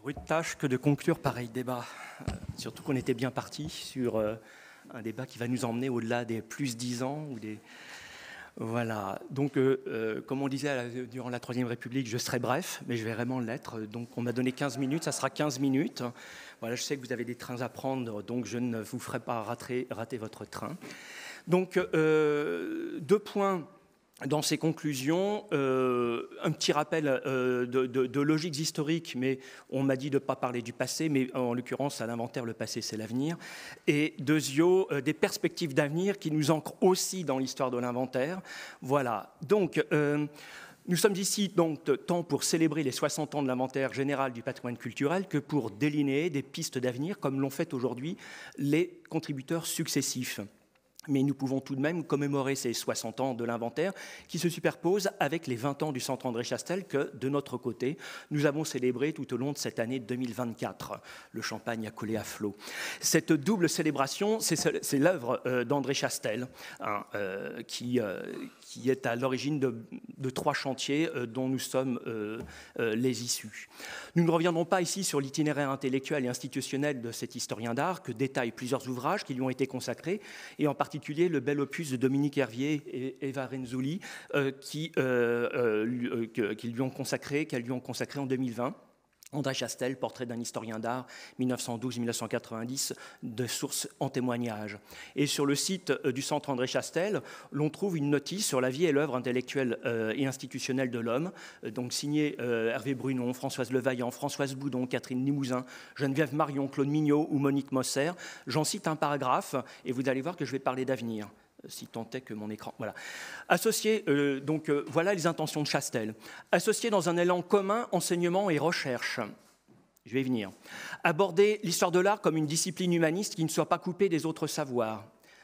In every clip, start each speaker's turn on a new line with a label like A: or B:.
A: Rude tâche que de conclure pareil débat. Surtout qu'on était bien parti sur un débat qui va nous emmener au-delà des plus 10 ans ou des... Voilà. Donc, comme on disait durant la Troisième République, je serai bref, mais je vais vraiment l'être. Donc, on m'a donné 15 minutes, ça sera 15 minutes. Voilà, je sais que vous avez des trains à prendre, donc je ne vous ferai pas rater votre train. Donc, 2 points dans ces conclusions, un petit rappel de logiques historiques, mais on m'a dit de ne pas parler du passé, mais en l'occurrence, à l'inventaire, le passé, c'est l'avenir. Et deuxièmement, des perspectives d'avenir qui nous ancrent aussi dans l'histoire de l'inventaire. Voilà. Donc, nous sommes ici donc tant pour célébrer les 60 ans de l'inventaire général du patrimoine culturel que pour déliner des pistes d'avenir, comme l'ont fait aujourd'hui les contributeurs successifs. Mais nous pouvons tout de même commémorer ces 60 ans de l'inventaire qui se superposent avec les 20 ans du Centre André Chastel que, de notre côté, nous avons célébré tout au long de cette année 2024. Le champagne a coulé à flot. Cette double célébration, c'est l'œuvre d'André Chastel, hein, qui est à l'origine de 3 chantiers dont nous sommes les issus. Nous ne reviendrons pas ici sur l'itinéraire intellectuel et institutionnel de cet historien d'art que détaillent plusieurs ouvrages qui lui ont été consacrés, et en particulier le bel opus de Dominique Hervier et Eva Renzulli qu'elles lui ont consacré en 2020. André Chastel, portrait d'un historien d'art, 1912-1990, de sources en témoignage. Et sur le site du Centre André Chastel, l'on trouve une notice sur la vie et l'œuvre intellectuelle et institutionnelle de l'homme, donc signée Hervé Brunon, Françoise Levaillant, Françoise Boudon, Catherine Limousin, Geneviève Marion, Claude Mignot ou Monique Mosser. J'en cite un paragraphe et vous allez voir que je vais parler d'avenir, si tant est que mon écran... Voilà. Associé, voilà les intentions de Chastel. Associé dans un élan commun, enseignement et recherche. Je vais y venir. Aborder l'histoire de l'art comme une discipline humaniste qui ne soit pas coupée des autres savoirs.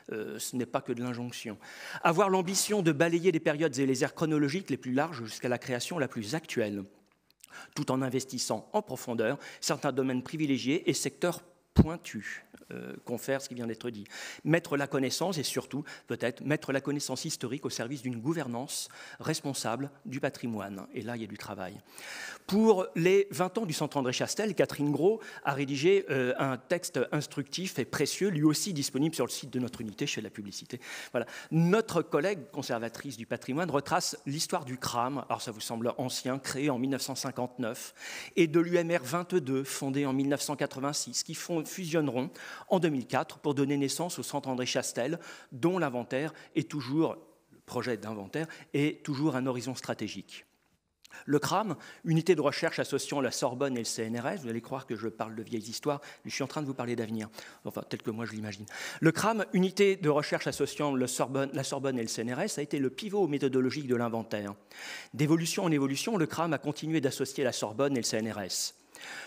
A: Ce n'est pas que de l'injonction. Avoir l'ambition de balayer les périodes et les ères chronologiques les plus larges jusqu'à la création la plus actuelle, tout en investissant en profondeur certains domaines privilégiés et secteurs pointus. Confère ce qui vient d'être dit. Mettre la connaissance et surtout, peut-être, mettre la connaissance historique au service d'une gouvernance responsable du patrimoine. Et là, il y a du travail. Pour les 20 ans du Centre André Chastel, Catherine Gros a rédigé un texte instructif et précieux, lui aussi disponible sur le site de notre unité, je fais de la publicité. Voilà. Notre collègue conservatrice du patrimoine retrace l'histoire du CRAM, alors ça vous semble ancien, créé en 1959, et de l'UMR 22, fondé en 1986, qui fusionneront en 2004 pour donner naissance au Centre André Chastel, dont l'inventaire est toujours, le projet d'inventaire est toujours un horizon stratégique. Le CRAM, unité de recherche associant la Sorbonne et le CNRS, vous allez croire que je parle de vieilles histoires, mais je suis en train de vous parler d'avenir, enfin tel que moi je l'imagine. Le CRAM, unité de recherche associant la Sorbonne et le CNRS, a été le pivot méthodologique de l'inventaire. D'évolution en évolution, le CRAM a continué d'associer la Sorbonne et le CNRS.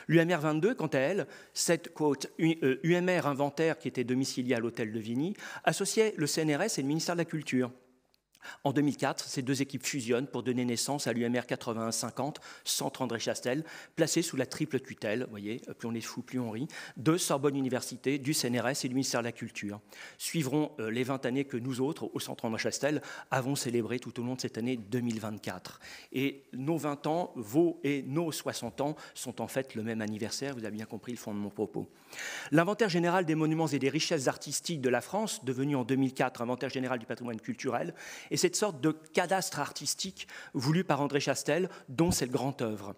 A: L'UMR 22, quant à elle, cette quote UMR inventaire qui était domiciliée à l'hôtel de Vigny, associait le CNRS et le ministère de la Culture. En 2004, ces 2 équipes fusionnent pour donner naissance à l'UMR 8150, Centre André Chastel, placé sous la triple tutelle, vous voyez, plus on est fou, plus on rit, de Sorbonne Université, du CNRS et du ministère de la Culture. Suivront les 20 années que nous autres, au Centre André Chastel, avons célébrées tout au long de cette année 2024. Et nos 20 ans, vos et nos 60 ans, sont en fait le même anniversaire, vous avez bien compris le fond de mon propos. L'inventaire général des monuments et des richesses artistiques de la France, devenu en 2004 inventaire général du patrimoine culturel, et cette sorte de cadastre artistique voulu par André Chastel, dont c'est le grand œuvre.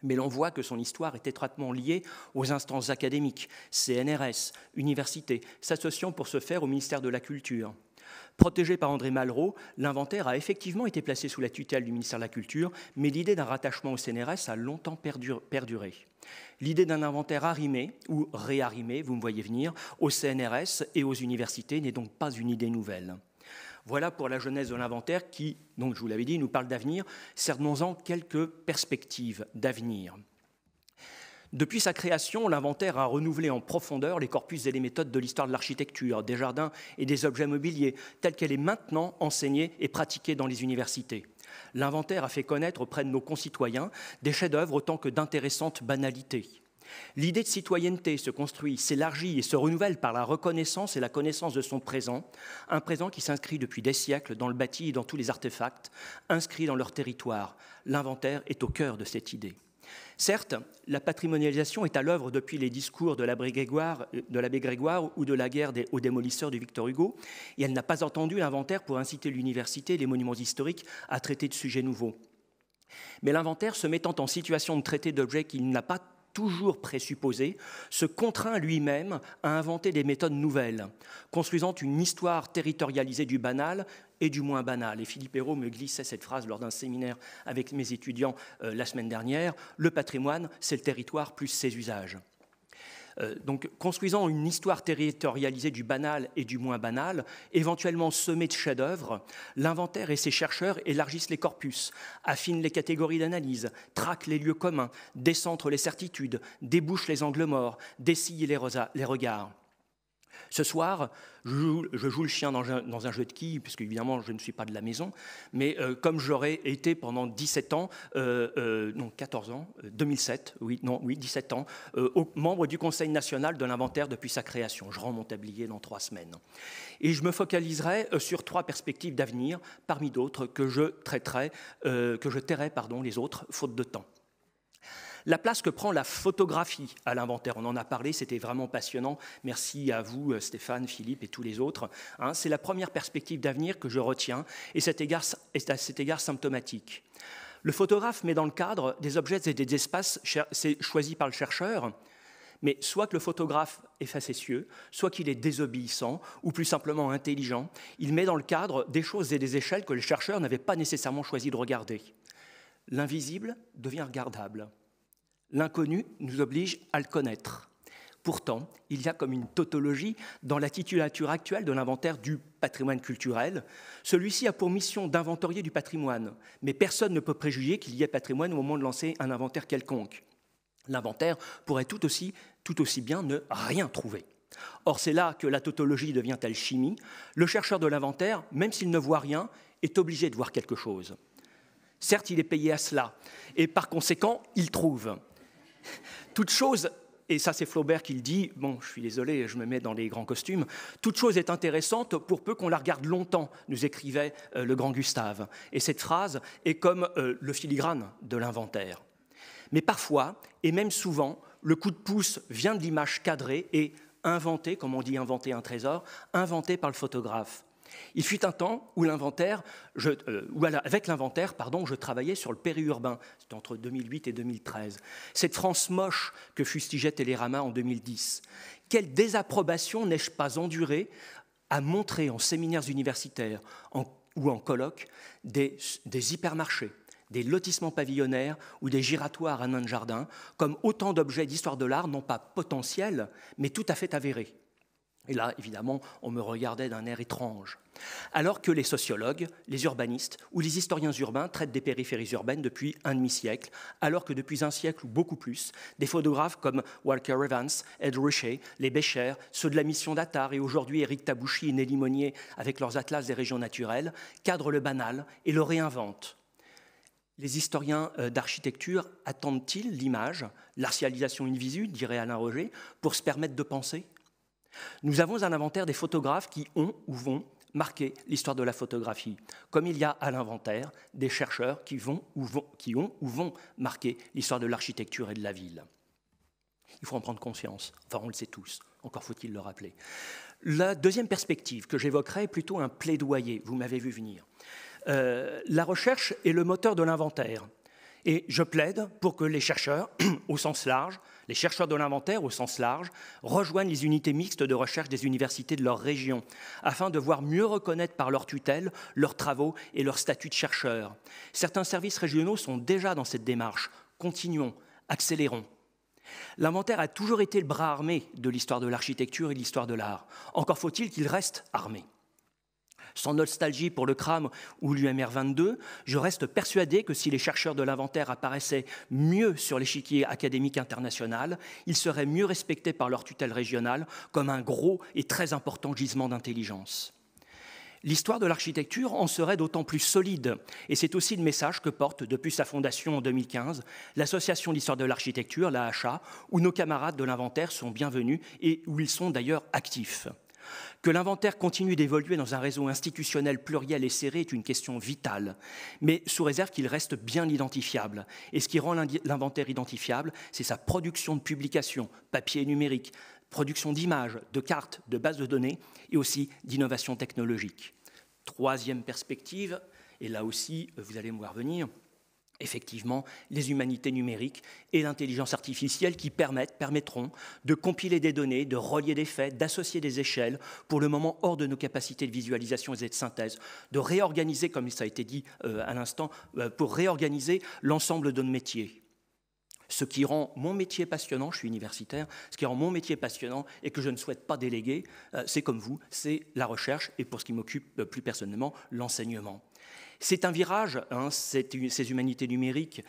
A: Mais l'on voit que son histoire est étroitement liée aux instances académiques, CNRS, universités, s'associant pour ce faire au ministère de la Culture. Protégé par André Malraux, l'inventaire a effectivement été placé sous la tutelle du ministère de la Culture, mais l'idée d'un rattachement au CNRS a longtemps perduré. L'idée d'un inventaire arrimé, ou réarrimé, vous me voyez venir, au CNRS et aux universités n'est donc pas une idée nouvelle. Voilà pour la genèse de l'inventaire qui, donc je vous l'avais dit, nous parle d'avenir. Cernons-en quelques perspectives d'avenir. Depuis sa création, l'inventaire a renouvelé en profondeur les corpus et les méthodes de l'histoire de l'architecture, des jardins et des objets mobiliers, telle qu'elle est maintenant enseignée et pratiquée dans les universités. L'inventaire a fait connaître auprès de nos concitoyens des chefs-d'œuvre autant que d'intéressantes banalités. L'idée de citoyenneté se construit, s'élargit et se renouvelle par la reconnaissance et la connaissance de son présent, un présent qui s'inscrit depuis des siècles dans le bâti et dans tous les artefacts, inscrits dans leur territoire. L'inventaire est au cœur de cette idée. Certes, la patrimonialisation est à l'œuvre depuis les discours de l'abbé Grégoire ou de la guerre aux démolisseurs de Victor Hugo, et elle n'a pas entendu l'inventaire pour inciter l'université et les monuments historiques à traiter de sujets nouveaux. Mais l'inventaire, se mettant en situation de traiter d'objets qu'il n'a pas toujours présupposés, se contraint lui-même à inventer des méthodes nouvelles, construisant une histoire territorialisée du banal et du moins banal. Et Philippe Hérault me glissait cette phrase lors d'un séminaire avec mes étudiants la semaine dernière, « Le patrimoine, c'est le territoire plus ses usages ». Donc, construisant une histoire territorialisée du banal et du moins banal, éventuellement semée de chefs-d'œuvre, l'inventaire et ses chercheurs élargissent les corpus, affinent les catégories d'analyse, traquent les lieux communs, décentrent les certitudes, débouchent les angles morts, dessillent les regards. Ce soir, je joue le chien dans un jeu de quilles, puisque évidemment je ne suis pas de la maison, mais comme j'aurais été pendant 17 ans, non 14 ans, 2007, 17 ans, membre du Conseil national de l'inventaire depuis sa création. Je rends mon tablier dans 3 semaines. Et je me focaliserai sur 3 perspectives d'avenir, parmi d'autres que je tairai les autres, faute de temps. La place que prend la photographie à l'inventaire, on en a parlé, c'était vraiment passionnant. Merci à vous, Stéphane, Philippe et tous les autres. C'est la première perspective d'avenir que je retiens et est à cet égard symptomatique. Le photographe met dans le cadre des objets et des espaces choisis par le chercheur, mais soit que le photographe est facétieux, soit qu'il est désobéissant ou plus simplement intelligent, il met dans le cadre des choses et des échelles que le chercheur n'avait pas nécessairement choisi de regarder. L'invisible devient regardable. L'inconnu nous oblige à le connaître. Pourtant, il y a comme une tautologie dans la titulature actuelle de l'inventaire du patrimoine culturel. Celui-ci a pour mission d'inventorier du patrimoine, mais personne ne peut préjuger qu'il y ait patrimoine au moment de lancer un inventaire quelconque. L'inventaire pourrait tout aussi bien ne rien trouver. Or, c'est là que la tautologie devient alchimie. Le chercheur de l'inventaire, même s'il ne voit rien, est obligé de voir quelque chose. Certes, il est payé à cela, et par conséquent, il trouve. Toute chose, et ça c'est Flaubert qui le dit, bon je suis désolé, je me mets dans les grands costumes, toute chose est intéressante pour peu qu'on la regarde longtemps, nous écrivait le grand Gustave. Et cette phrase est comme le filigrane de l'inventaire. Mais parfois, et même souvent, le coup de pouce vient de l'image cadrée et inventée, comme on dit inventer un trésor, inventée par le photographe. Il fut un temps où avec l'inventaire, je travaillais sur le périurbain, c'était entre 2008 et 2013. Cette France moche que fustigeait Télérama en 2010. Quelle désapprobation n'ai-je pas enduré à montrer en séminaires universitaires ou en colloques des hypermarchés, des lotissements pavillonnaires ou des giratoires à nains de jardin comme autant d'objets d'histoire de l'art, non pas potentiels, mais tout à fait avérés. Et là, évidemment, on me regardait d'un air étrange. Alors que les sociologues, les urbanistes ou les historiens urbains traitent des périphéries urbaines depuis un demi-siècle, alors que depuis un siècle ou beaucoup plus, des photographes comme Walker Evans, Ed Ruscha, les Bécher, ceux de la mission d'Attar et aujourd'hui Éric Tabouchi et Nelly Monnier avec leurs atlas des régions naturelles, cadrent le banal et le réinventent. Les historiens d'architecture attendent-ils l'image, l'artialisation in visu, dirait Alain Roger, pour se permettre de penser ? Nous avons un inventaire des photographes qui ont ou vont marquer l'histoire de la photographie, comme il y a à l'inventaire des chercheurs qui ont ou vont marquer l'histoire de l'architecture et de la ville. Il faut en prendre conscience, enfin on le sait tous, encore faut-il le rappeler. La deuxième perspective que j'évoquerai est plutôt un plaidoyer, vous m'avez vu venir. La recherche est le moteur de l'inventaire. Et je plaide pour que les chercheurs, au sens large, les chercheurs de l'inventaire au sens large, rejoignent les unités mixtes de recherche des universités de leur région, afin de voir mieux reconnaître par leur tutelle leurs travaux et leur statut de chercheurs. Certains services régionaux sont déjà dans cette démarche. Continuons, accélérons. L'inventaire a toujours été le bras armé de l'histoire de l'architecture et de l'histoire de l'art. Encore faut-il qu'il reste armé. Sans nostalgie pour le CRAM ou l'UMR 22, je reste persuadé que si les chercheurs de l'inventaire apparaissaient mieux sur l'échiquier académique international, ils seraient mieux respectés par leur tutelle régionale comme un gros et très important gisement d'intelligence. L'histoire de l'architecture en serait d'autant plus solide, et c'est aussi le message que porte, depuis sa fondation en 2015, l'Association d'histoire de l'architecture, l'AHA, où nos camarades de l'inventaire sont bienvenus et où ils sont d'ailleurs actifs. Que l'inventaire continue d'évoluer dans un réseau institutionnel pluriel et serré est une question vitale, mais sous réserve qu'il reste bien identifiable. Et ce qui rend l'inventaire identifiable, c'est sa production de publications, papier et numérique, production d'images, de cartes, de bases de données et aussi d'innovations technologiques. Troisième perspective, et là aussi, vous allez me voir venir, effectivement, les humanités numériques et l'intelligence artificielle qui permettront de compiler des données, de relier des faits, d'associer des échelles, pour le moment hors de nos capacités de visualisation et de synthèse, de réorganiser, comme ça a été dit à l'instant, pour réorganiser l'ensemble de nos métiers. Ce qui rend mon métier passionnant, je suis universitaire, ce qui rend mon métier passionnant et que je ne souhaite pas déléguer, c'est comme vous, c'est la recherche et pour ce qui m'occupe plus personnellement, l'enseignement. C'est un virage, ces humanités numériques,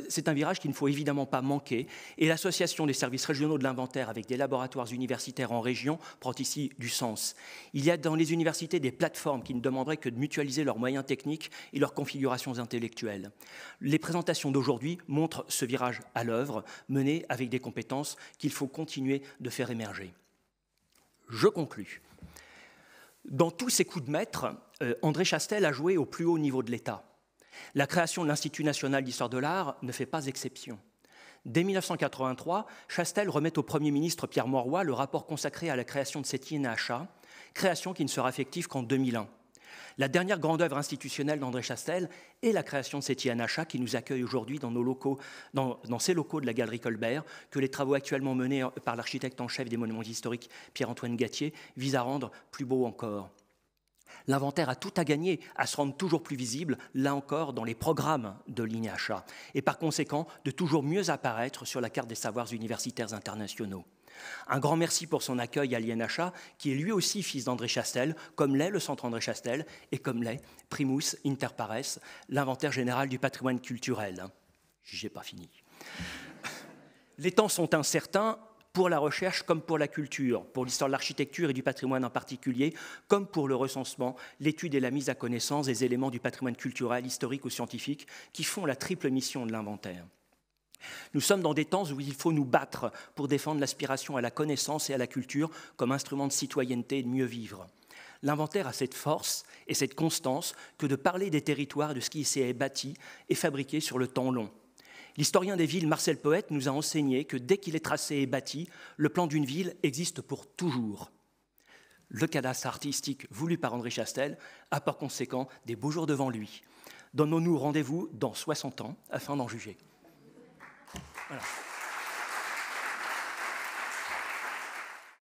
A: c'est un virage qu'il ne faut évidemment pas manquer. Et l'association des services régionaux de l'inventaire avec des laboratoires universitaires en région prend ici du sens. Il y a dans les universités des plateformes qui ne demanderaient que de mutualiser leurs moyens techniques et leurs configurations intellectuelles. Les présentations d'aujourd'hui montrent ce virage à l'œuvre, mené avec des compétences qu'il faut continuer de faire émerger. Je conclus. Dans tous ces coups de maître, André Chastel a joué au plus haut niveau de l'État. La création de l'Institut national d'histoire de l'art ne fait pas exception. Dès 1983, Chastel remet au Premier ministre Pierre Mauroy le rapport consacré à la création de cette INHA, création qui ne sera effective qu'en 2001. La dernière grande œuvre institutionnelle d'André Chastel est la création de cette INHA qui nous accueille aujourd'hui dans ces locaux de la Galerie Colbert, que les travaux actuellement menés par l'architecte en chef des monuments historiques Pierre-Antoine Gatier visent à rendre plus beau encore. L'inventaire a tout à gagner à se rendre toujours plus visible, là encore, dans les programmes de l'INHA, et par conséquent, de toujours mieux apparaître sur la carte des savoirs universitaires internationaux. Un grand merci pour son accueil à l'INHA, qui est lui aussi fils d'André Chastel, comme l'est le Centre André Chastel, et comme l'est Primus Inter Pares, l'inventaire général du patrimoine culturel. J'ai pas fini. Les temps sont incertains, pour la recherche comme pour la culture, pour l'histoire de l'architecture et du patrimoine en particulier, comme pour le recensement, l'étude et la mise à connaissance des éléments du patrimoine culturel, historique ou scientifique qui font la triple mission de l'inventaire. Nous sommes dans des temps où il faut nous battre pour défendre l'aspiration à la connaissance et à la culture comme instrument de citoyenneté et de mieux vivre. L'inventaire a cette force et cette constance que de parler des territoires, de ce qui s'y est bâti et fabriqué sur le temps long. L'historien des villes Marcel Poët nous a enseigné que dès qu'il est tracé et bâti, le plan d'une ville existe pour toujours. Le cadastre artistique voulu par André Chastel a par conséquent des beaux jours devant lui. Donnons-nous rendez-vous dans 60 ans afin d'en juger. Voilà.